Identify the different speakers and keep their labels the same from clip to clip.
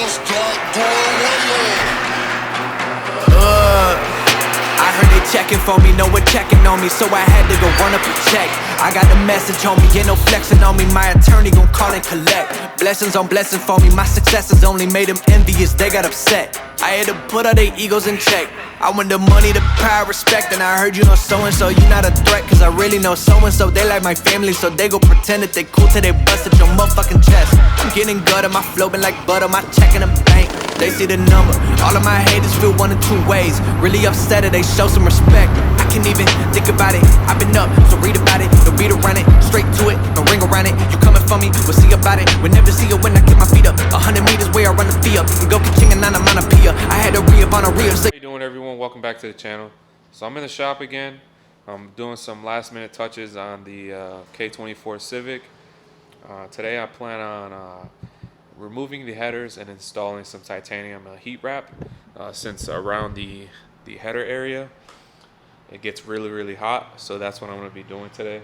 Speaker 1: I heard they checking for me, no one checking on me, so I had to go run up a check. I got the message on me, ain't no flexing on me, my attorney gon' call and collect. Blessings on blessings for me, my successes only made them envious, they got upset. I had to put all their egos in check. I want the money, the power, respect, and I heard you know so-and-so, you not a threat, cause I really know so-and-so. They like my family, so they go pretend that they cool till they bust at your motherfucking chest. I'm getting gutter, my flow been like butter, my check in the bank, they see the number. All of my haters feel one of two ways, really upset or they show some respect. I can't even think about it, I've been up, so read about it. No beat around it, straight to it, no ring around it. You coming for me, we'll see about it. We'll never see it when I get my feet up. 100 meters where I run the fee up, and go king and on a pia. I had to re-up on a real.
Speaker 2: How you doing, everyone? Welcome back to the channel. So I'm in the shop again. I'm doing some last minute touches on the K24 Civic. Today I plan on removing the headers and installing some titanium heat wrap, since around the header area it gets really hot, so that's what I'm going to be doing today.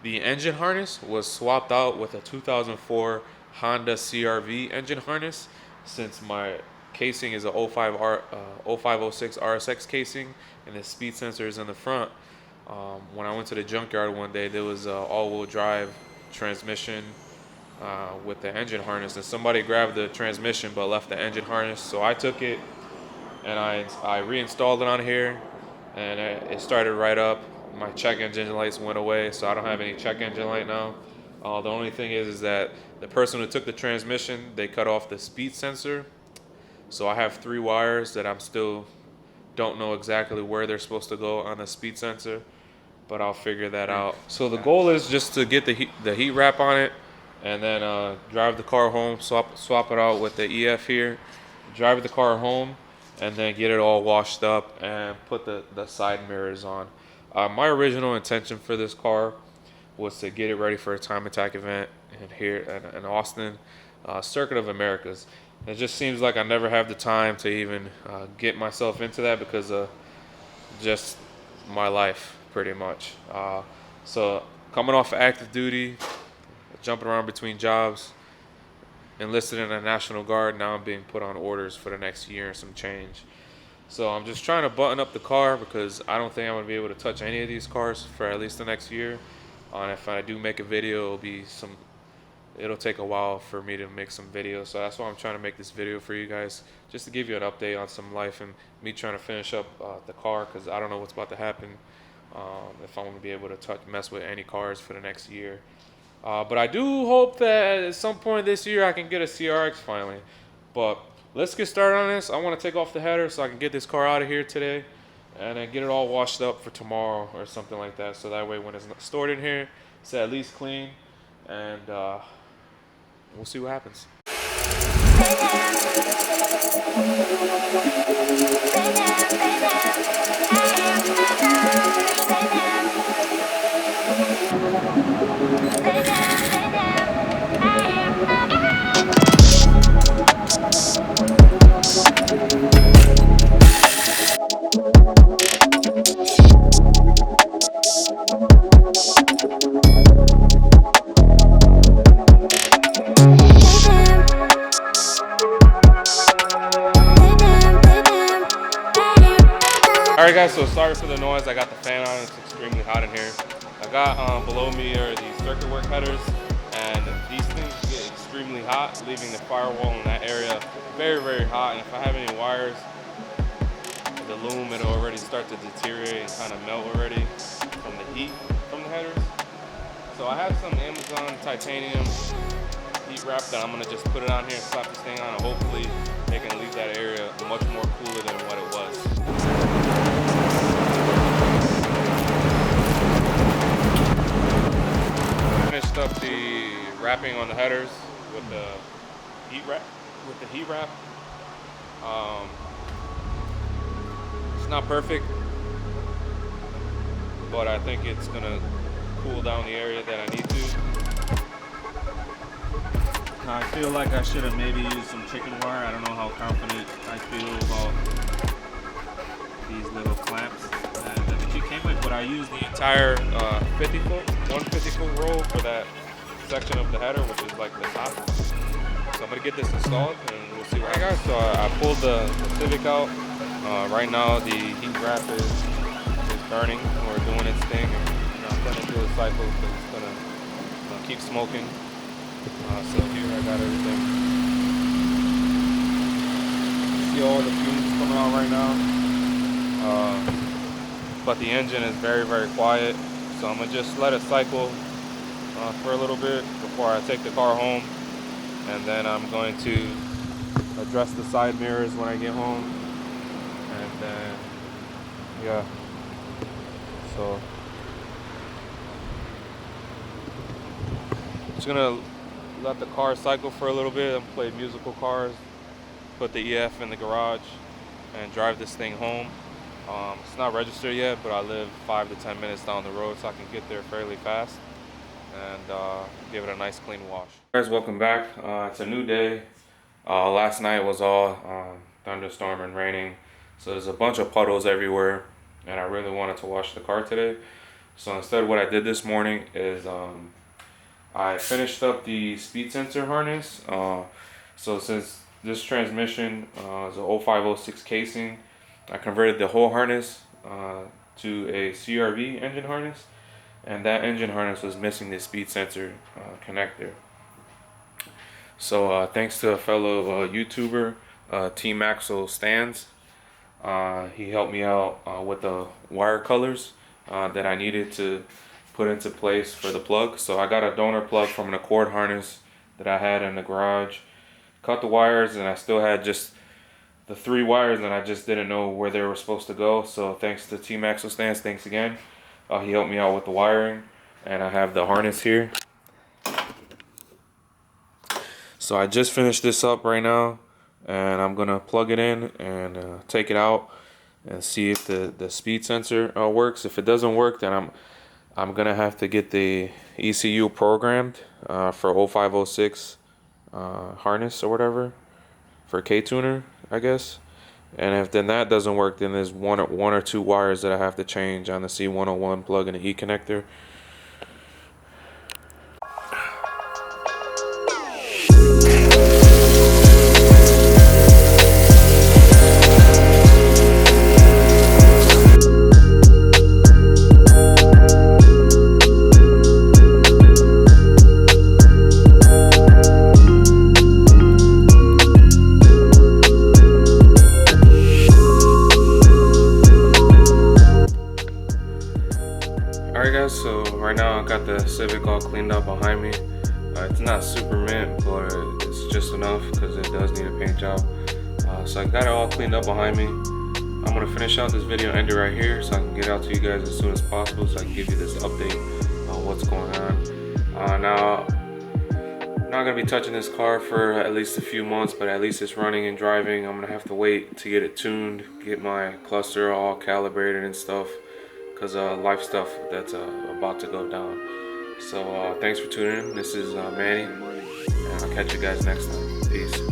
Speaker 2: The engine harness was swapped out with a 2004 Honda CR-V engine harness, since my casing is a 0506 RSX casing and the speed sensor is in the front. When I went to the junkyard one day, there was an all-wheel drive transmission with the engine harness, and somebody grabbed the transmission but left the engine harness, so I took it and I reinstalled it on here, and it started right up. My check engine lights went away, so I don't have any check engine light now. The only thing is that the person who took the transmission, they cut off the speed sensor, so I have 3 wires that I'm still don't know exactly where they're supposed to go on the speed sensor, but I'll figure that out. So the goal is just to get the heat wrap on it, and then drive the car home, swap it out with the EF here, drive the car home, and then get it all washed up and put the side mirrors on. My original intention for this car was to get it ready for a time attack event here in Austin, Circuit of Americas. It just seems like I never have the time to even get myself into that because of just my life, pretty much. So coming off of active duty, jumping around between jobs, enlisted in the National Guard, now I'm being put on orders for the next year and some change. So I'm just trying to button up the car because I don't think I'm gonna be able to touch any of these cars for at least the next year. And if I do make a video, it'll take a while for me to make some videos. So that's why I'm trying to make this video for you guys, just to give you an update on some life and me trying to finish up the car, because I don't know what's about to happen, if I'm gonna be able to mess with any cars for the next year. But I do hope that at some point this year I can get a CRX finally. But let's get started on this. I want to take off the header so I can get this car out of here today and then get it all washed up for tomorrow or something like that. So that way when it's stored in here, it's at least clean, and we'll see what happens. Alright guys, so sorry for the noise. I got the fan on, it's extremely hot in here. I got below me are these circuit work headers, and these things get extremely hot, leaving the firewall in that area very hot. And if I have any wires, the loom, it'll already start to deteriorate and kind of melt already from the heat from the headers. So I have some Amazon titanium heat wrap that I'm gonna just put it on here and slap this thing on, and hopefully it can leave that area much more cooler than what it was. Finished up the wrapping on the headers with the heat wrap. It's not perfect, but I think it's gonna cool down the area that I need to. I feel like I should have maybe used some chicken wire. I don't know how confident I feel about these little clamps that she came with, but I used the entire 150 foot roll for that section of the header, which is like the top. So I'm gonna get this installed and we'll see. Alright guys, so I pulled the Civic out. Right now the heat wrap is burning or doing its thing. And, I'm gonna do a cycle because it's gonna keep smoking. So here I got everything. See all the fumes coming out right now. But the engine is very, very quiet. So I'm gonna just let it cycle for a little bit before I take the car home. And then I'm going to address the side mirrors when I get home. And then, yeah. So, just gonna let the car cycle for a little bit and play musical cars, put the EF in the garage, and drive this thing home. It's not registered yet, but I live 5 to 10 minutes down the road, so I can get there fairly fast and give it a nice clean wash. Guys, welcome back. It's a new day. Last night was all thunderstorm and raining, so there's a bunch of puddles everywhere, and I really wanted to wash the car today. So instead, what I did this morning is I finished up the speed sensor harness. So since this transmission is a 0506 casing, I converted the whole harness to a CRV engine harness, and that engine harness was missing the speed sensor connector. So thanks to a fellow YouTuber, Team Axle Stands, he helped me out with the wire colors that I needed to put into place for the plug. So I got a donor plug from an Accord harness that I had in the garage, cut the wires, and I still had just the 3 wires, and I just didn't know where they were supposed to go. So thanks to Team Axle Stands, thanks again. He helped me out with the wiring, and I have the harness here. So I just finished this up right now, and I'm gonna plug it in and take it out and see if the speed sensor works. If it doesn't work, then I'm gonna have to get the ECU programmed for 0506 harness or whatever, for K-tuner, I guess. And if then that doesn't work, then there's one or two wires that I have to change on the C101 plug and the E connector. So right now I got the Civic all cleaned up behind me. It's not super mint, but it's just enough because it does need a paint job. So I got it all cleaned up behind me. I'm gonna finish out this video, end it right here, so I can get out to you guys as soon as possible, so I can give you this update on what's going on. Now, I'm not gonna be touching this car for at least a few months, but at least it's running and driving. I'm gonna have to wait to get it tuned, get my cluster all calibrated and stuff, because life stuff that's about to go down. So thanks for tuning in. This is Manny, and I'll catch you guys next time. Peace.